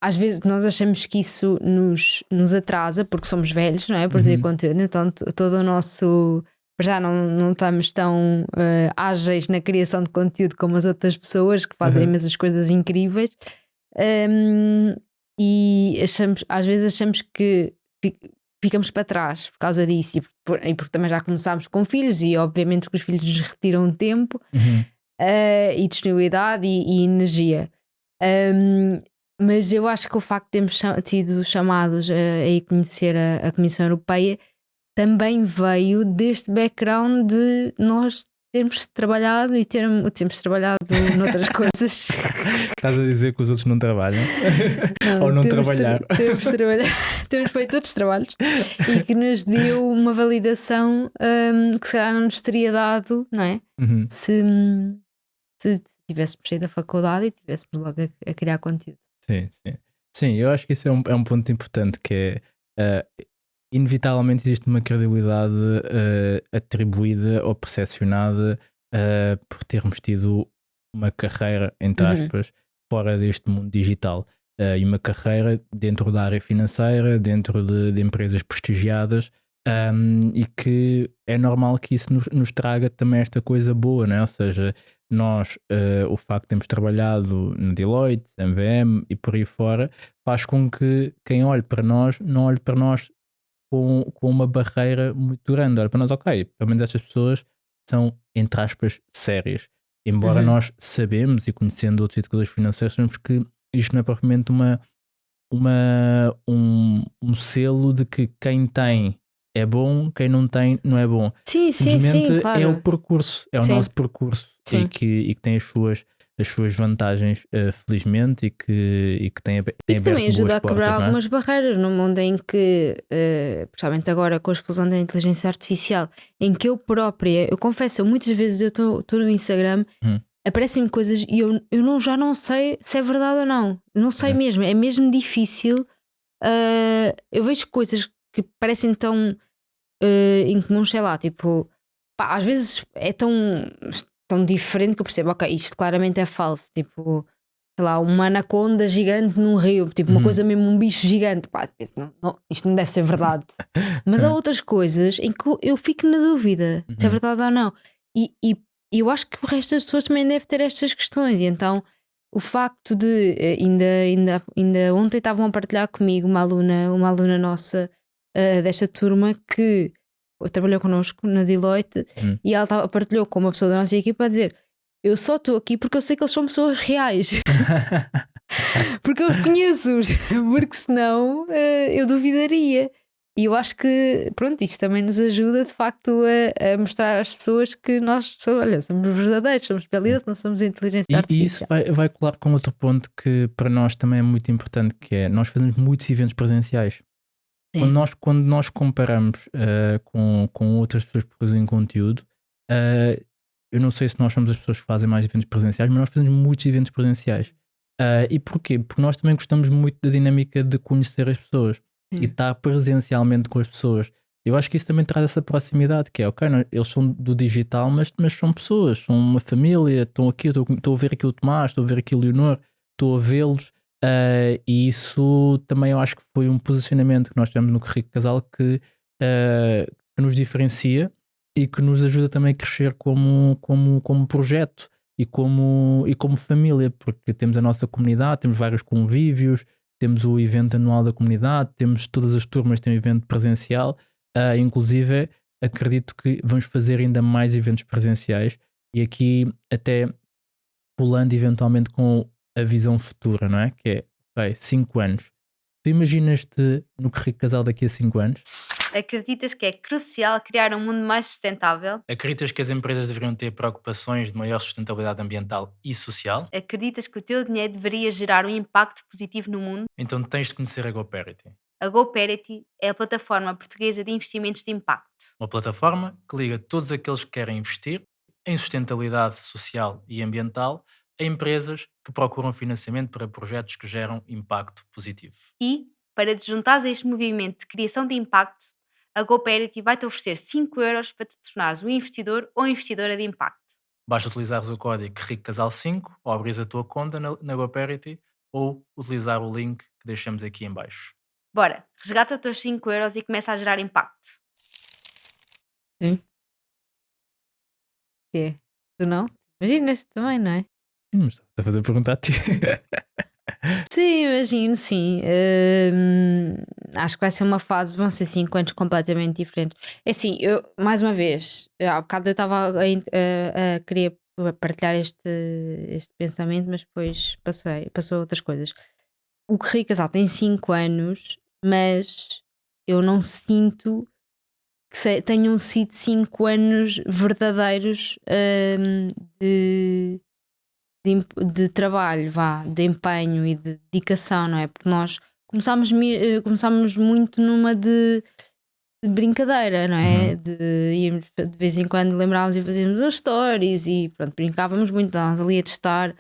às vezes nós achamos que isso nos atrasa porque somos velhos, não é? Por ter conteúdo. Então todo o nosso... Já não estamos tão ágeis na criação de conteúdo como as outras pessoas que fazem imensas coisas incríveis, e às vezes achamos que ficamos para trás por causa disso, e porque também já começámos com filhos, e obviamente que os filhos nos retiram tempo e disponibilidade e energia. Mas eu acho que o facto de termos sido chamados a ir conhecer a Comissão Europeia também veio deste background de nós termos trabalhado e termos trabalhado noutras coisas. Estás a dizer que os outros não trabalham? Ou não trabalharam? Temos feito outros trabalhos e que nos deu uma validação que se calhar não nos teria dado, não é? Se tivéssemos saído da faculdade e tivéssemos logo a criar conteúdo. Sim, eu acho que isso é um ponto importante, que é... inevitavelmente existe uma credibilidade atribuída ou percepcionada por termos tido uma carreira, entre aspas, fora deste mundo digital, e uma carreira dentro da área financeira, dentro de empresas prestigiadas, e que é normal que isso nos traga também esta coisa boa, né? Ou seja, nós, o facto de termos trabalhado no Deloitte, MVM e por aí fora, faz com que quem olhe para nós não olhe para nós com uma barreira muito grande. Olha, para nós, ok, pelo menos estas pessoas são, entre aspas, sérias. Embora nós sabemos, e conhecendo outros educadores financeiros, sabemos que isto não é propriamente um selo de que quem tem é bom, quem não tem não é bom. Sim, simplesmente claro. é o percurso, é o nosso percurso, e que tem as suas as suas vantagens, felizmente, e que tem E aberto que também ajuda boas a quebrar portas, não é? algumas barreiras num mundo em que, principalmente agora com a explosão da inteligência artificial, em que eu própria, eu confesso, muitas vezes eu estou no Instagram, Uhum. aparecem-me coisas e eu não, já não sei se é verdade ou não. Eu não sei É. mesmo, é mesmo difícil. Eu vejo coisas que parecem tão incomuns, sei lá, tipo, pá, às vezes é tão diferente que eu percebo, ok, isto claramente é falso, tipo, sei lá, uma anaconda gigante num rio, tipo, uma Uhum. coisa mesmo, um bicho gigante, pá, penso, não, isto não deve ser verdade. Mas há outras coisas em que eu fico na dúvida se é Uhum. verdade ou não. E eu acho que o resto das pessoas também deve ter estas questões, e então o facto de, ainda ontem estavam a partilhar comigo uma aluna nossa desta turma que trabalhou connosco na Deloitte, Uhum. e ela partilhou com uma pessoa da nossa equipa a dizer: eu só estou aqui porque eu sei que eles são pessoas reais, porque eu os conheço-os, porque senão eu duvidaria. E eu acho que, pronto, isto também nos ajuda de facto a mostrar às pessoas que nós somos verdadeiros, somos valiosos, não somos inteligência E isso artificial. vai colar com outro ponto que para nós também é muito importante, que é nós fazemos muitos eventos presenciais. Sim. Quando nós comparamos com outras pessoas que produzem conteúdo, eu não sei se nós somos as pessoas que fazem mais eventos presenciais, mas nós fazemos muitos eventos presenciais. E porquê? Porque nós também gostamos muito da dinâmica de conhecer as pessoas e Sim. estar presencialmente com as pessoas. Eu acho que isso também traz essa proximidade, que é, ok, eles são do digital, mas são pessoas, são uma família, estão aqui, estou a ver aqui o Tomás, estou a ver aqui o Leonor, estou a vê-los. E isso também eu acho que foi um posicionamento que nós temos no Currículo Casal que nos diferencia e que nos ajuda também a crescer como projeto e como família, porque temos a nossa comunidade, temos vários convívios, temos o evento anual da comunidade, temos todas as turmas têm um evento presencial, inclusive acredito que vamos fazer ainda mais eventos presenciais e aqui até pulando eventualmente com a visão futura, não é? Que é, ok, 5 anos. Tu imaginas-te no Currículo Casal daqui a 5 anos? Acreditas que é crucial criar um mundo mais sustentável? Acreditas que as empresas deveriam ter preocupações de maior sustentabilidade ambiental e social? Acreditas que o teu dinheiro deveria gerar um impacto positivo no mundo? Então tens de conhecer a GoParity, A GoParity é a plataforma portuguesa de investimentos de impacto. uma plataforma que liga todos aqueles que querem investir em sustentabilidade social e ambiental a empresas que procuram financiamento para projetos que geram impacto positivo. E, para te juntares a este movimento de criação de impacto, a GoParity vai-te oferecer 5 € para te tornares um investidor ou investidora de impacto. Basta utilizares o código RICCASAL5 ou abrir a tua conta na GoParity ou utilizar o link que deixamos aqui em baixo. Bora, resgata os teus 5 € e começa a gerar impacto. Sim. É. Tu não? Imaginas também, não é? Mas estás a fazer pergunta a ti. Sim, imagino, sim. Acho que vai ser uma fase, vão ser 5 anos completamente diferentes. É assim, eu, mais uma vez, há bocado eu estava a querer partilhar este pensamento, mas depois passou outras coisas. O Correio Casal tem 5 anos, mas eu não sinto que tenham sido 5 anos verdadeiros de de trabalho, vá, de empenho e de dedicação, não é? Porque nós começámos muito numa de brincadeira, não é? Uhum. Íamos de vez em quando lembrávamos e fazíamos as stories e pronto, brincávamos muito, nós ali a testar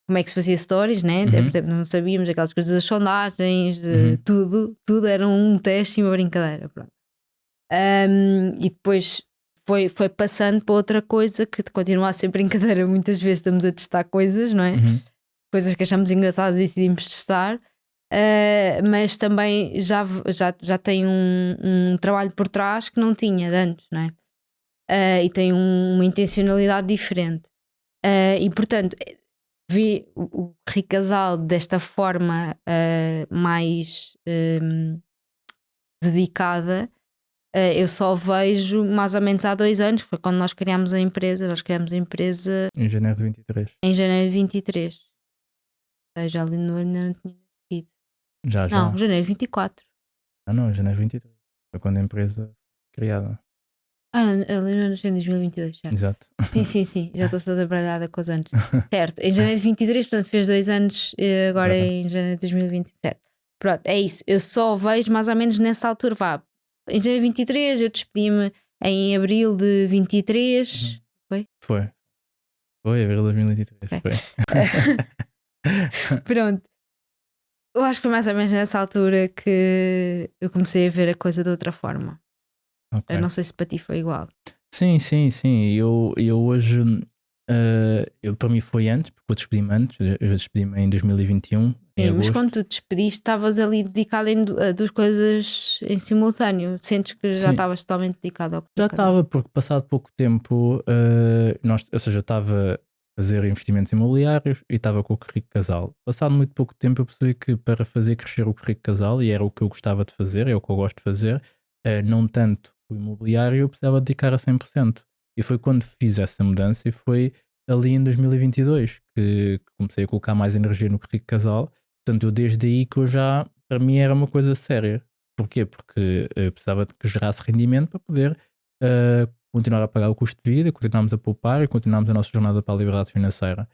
como é que se fazia stories, né? Até Uhum. porque não sabíamos aquelas coisas das sondagens, Uhum. tudo era um teste e uma brincadeira, pronto. E depois foi passando para outra coisa que continua a ser brincadeira. Muitas vezes estamos a testar coisas, não é? Uhum. Coisas que achamos engraçadas e decidimos testar, mas também já tem um trabalho por trás que não tinha de antes, não é? E tem uma intencionalidade diferente. E portanto, vi o Ricasal desta forma mais dedicada. Eu só vejo mais ou menos há 2 anos, foi quando nós criámos a empresa. Nós criámos a empresa Em janeiro de 23. em janeiro de 23. Ou seja, ali no ainda não tinha nascido. Já. Não, janeiro de 24. Não, janeiro de 23. Foi quando a empresa foi criada. A Leonor nasceu em 2022, certo? Exato. Sim, já estou toda baralhada com os anos. Certo, em janeiro de 23, portanto fez 2 anos, agora Agora. em janeiro de 2027. Pronto, é isso. Eu só vejo mais ou menos nessa altura. Vá. Em janeiro de 23, eu despedi-me em abril de 23. Foi? Foi, abril de 2023. Ok. Foi. Pronto. Eu acho que foi mais ou menos nessa altura que eu comecei a ver a coisa de outra forma. Ok. Eu não sei se para ti foi igual. Sim. Eu hoje, para mim foi antes, porque eu despedi-me antes. Eu despedi-me em 2021, em Sim, mas quando agosto. tu te despediste, estavas ali dedicado a duas coisas em simultâneo. Sentes que já Sim, estavas totalmente dedicado ao já casal. estava, porque passado pouco tempo, ou seja, eu estava a fazer investimentos imobiliários e estava com o Currículo Casal. Passado muito pouco tempo, eu percebi que para fazer crescer o Currículo Casal, e era o que eu gostava de fazer, é o que eu gosto de fazer, não tanto o imobiliário, eu precisava dedicar a 100%. E foi quando fiz essa mudança, e foi ali em 2022 que comecei a colocar mais energia no Currículo Casal. Portanto, eu desde aí que eu já, para mim era uma coisa séria. Porquê? Porque eu precisava de que gerasse rendimento para poder continuar a pagar o custo de vida, continuarmos a poupar e continuarmos a nossa jornada para a liberdade financeira.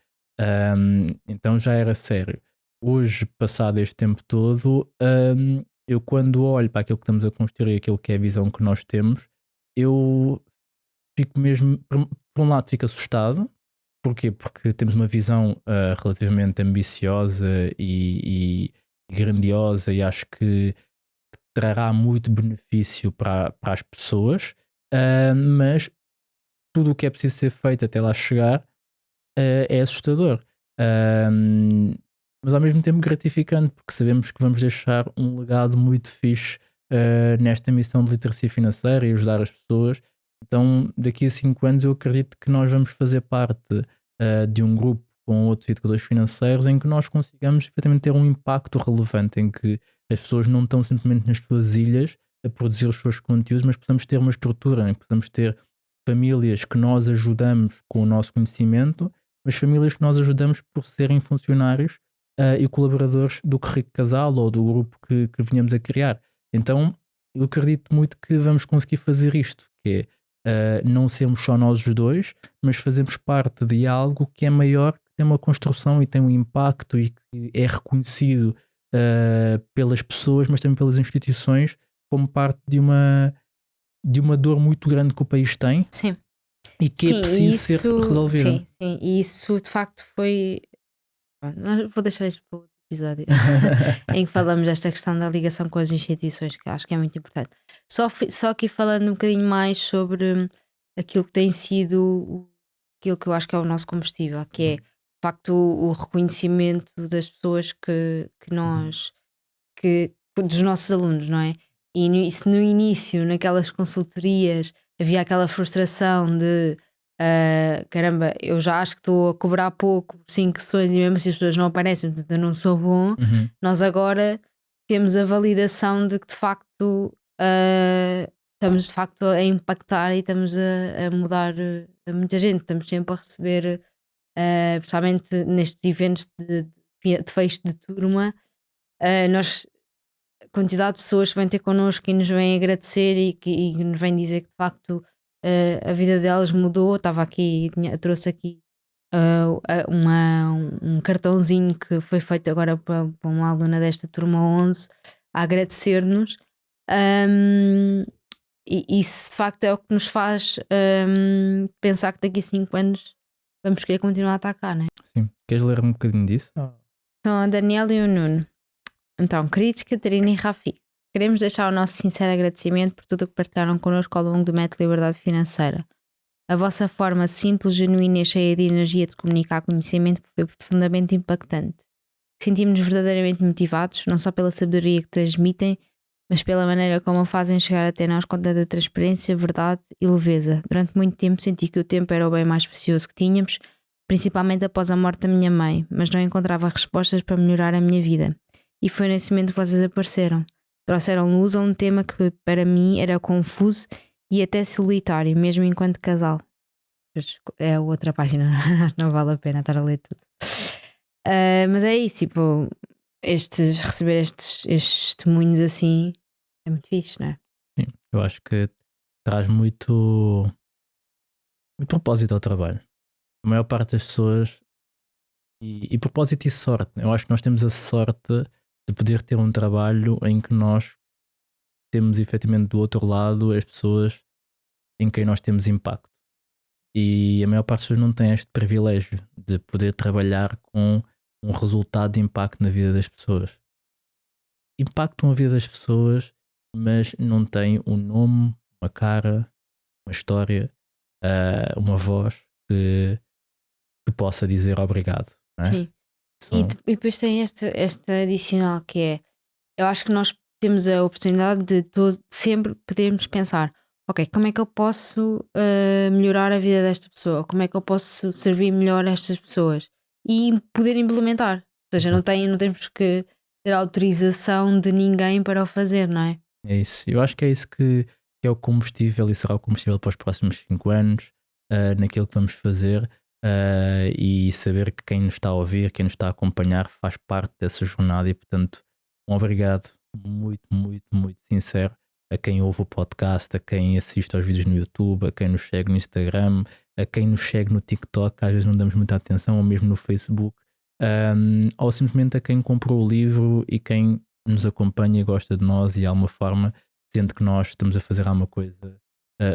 Então já era sério. Hoje, passado este tempo todo, eu quando olho para aquilo que estamos a construir, aquilo que é a visão que nós temos, eu fico mesmo, por um lado fico assustado. Porquê? Porque temos uma visão relativamente ambiciosa e grandiosa, e acho que trará muito benefício para as pessoas, mas tudo o que é preciso ser feito até lá chegar é assustador. Um, mas ao mesmo tempo gratificante, porque sabemos que vamos deixar um legado muito fixe nesta missão de literacia financeira e ajudar as pessoas. Então, daqui a 5 anos, eu acredito que nós vamos fazer parte de um grupo com outros educadores financeiros em que nós consigamos efetivamente ter um impacto relevante, em que as pessoas não estão simplesmente nas suas ilhas a produzir os seus conteúdos, mas possamos ter uma estrutura, em que possamos ter famílias que nós ajudamos com o nosso conhecimento, mas famílias que nós ajudamos por serem funcionários e colaboradores do Currículo Casal ou do grupo que venhamos a criar. Então, eu acredito muito que vamos conseguir fazer isto, que é não sermos só nós os dois, mas fazermos parte de algo que é maior, que tem uma construção e tem um impacto e que é reconhecido pelas pessoas, mas também pelas instituições, como parte de uma dor muito grande que o país tem. Sim. E que é preciso ser resolvida. Sim, e isso de facto foi. Vou deixar isto para outro episódio em que falamos desta questão da ligação com as instituições, que acho que é muito importante. Só aqui falando um bocadinho mais sobre aquilo que tem sido aquilo que eu acho que é o nosso combustível, que é de facto o reconhecimento das pessoas que nós dos nossos alunos, não é? E isso no início, naquelas consultorias, havia aquela frustração de caramba, eu já acho que estou a cobrar pouco por 5 sessões e mesmo assim as pessoas não aparecem, portanto eu não sou bom. Nós agora temos a validação de que de facto estamos de facto a impactar e estamos a mudar muita gente, estamos sempre a receber, principalmente nestes eventos de fecho de turma, nós a quantidade de pessoas que vêm ter connosco e nos vêm agradecer e nos vêm dizer que de facto a vida delas mudou. Estava aqui, trouxe aqui um cartãozinho que foi feito agora para uma aluna desta turma 11 a agradecer-nos. E isso de facto é o que nos faz pensar que daqui a 5 anos vamos querer continuar a atacar, não é? Sim. Queres ler um bocadinho disso? São a Daniela e o Nuno. Então, queridos Catarina e Rafi, queremos deixar o nosso sincero agradecimento por tudo o que partilharam connosco ao longo do método Liberdade Financeira. A vossa forma simples, genuína e cheia de energia de comunicar conhecimento foi profundamente impactante. Sentimos-nos verdadeiramente motivados, não só pela sabedoria que transmitem, mas pela maneira como a fazem chegar até nós com tanta transparência, verdade e leveza. Durante muito tempo senti que o tempo era o bem mais precioso que tínhamos, principalmente após a morte da minha mãe, mas não encontrava respostas para melhorar a minha vida. E foi nesse momento que vocês apareceram. Trouxeram luz a um tema que para mim era confuso e até solitário, mesmo enquanto casal. É outra página, não vale a pena estar a ler tudo. Mas é isso, tipo, receber estes testemunhos assim é muito fixe, não é? Sim, eu acho que traz muito propósito ao trabalho. A maior parte das pessoas, e propósito e sorte, eu acho que nós temos a sorte de poder ter um trabalho em que nós temos efetivamente do outro lado as pessoas em quem nós temos impacto. E a maior parte das pessoas não tem este privilégio de poder trabalhar com um resultado de impacto na vida das pessoas. Impactam a vida das pessoas, mas não tem um nome, uma cara, uma história, uma voz que possa dizer obrigado. Não é? Sim. E depois tem este adicional que é, eu acho que nós temos a oportunidade de sempre podermos pensar, ok, como é que eu posso melhorar a vida desta pessoa? Como é que eu posso servir melhor a estas pessoas? E poder implementar. Ou seja, não temos que ter autorização de ninguém para o fazer, não é? É isso. Eu acho que é isso que é o combustível e será o combustível para os próximos 5 anos, naquilo que vamos fazer, e saber que quem nos está a ouvir, quem nos está a acompanhar, faz parte dessa jornada e, portanto, um obrigado muito, muito, muito sincero a quem ouve o podcast, a quem assiste aos vídeos no YouTube, a quem nos segue no Instagram, a quem nos segue no TikTok, que às vezes não damos muita atenção, ou mesmo no Facebook, ou simplesmente a quem comprou o livro e quem nos acompanha e gosta de nós e de alguma forma sente que nós estamos a fazer alguma coisa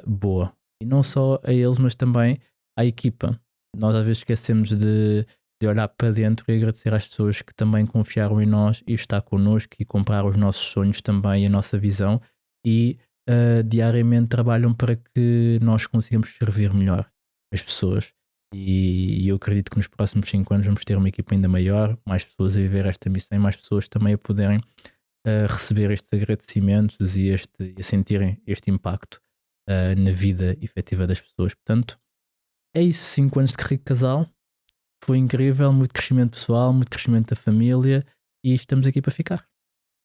boa. E não só a eles, mas também à equipa. Nós às vezes esquecemos de olhar para dentro e agradecer às pessoas que também confiaram em nós e está connosco e compraram os nossos sonhos também, a nossa visão e diariamente trabalham para que nós consigamos servir melhor as pessoas. E eu acredito que nos próximos 5 anos vamos ter uma equipa ainda maior, mais pessoas a viver esta missão e mais pessoas também a poderem receber estes agradecimentos e a sentirem este impacto na vida efetiva das pessoas. Portanto, é isso, 5 anos de Rico Casal. Foi incrível, muito crescimento pessoal, muito crescimento da família e estamos aqui para ficar.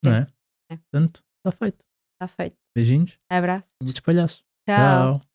Não é? É. Portanto, está feito. Está feito. Beijinhos Abraço. e muitos palhaços. Tchau. Tchau.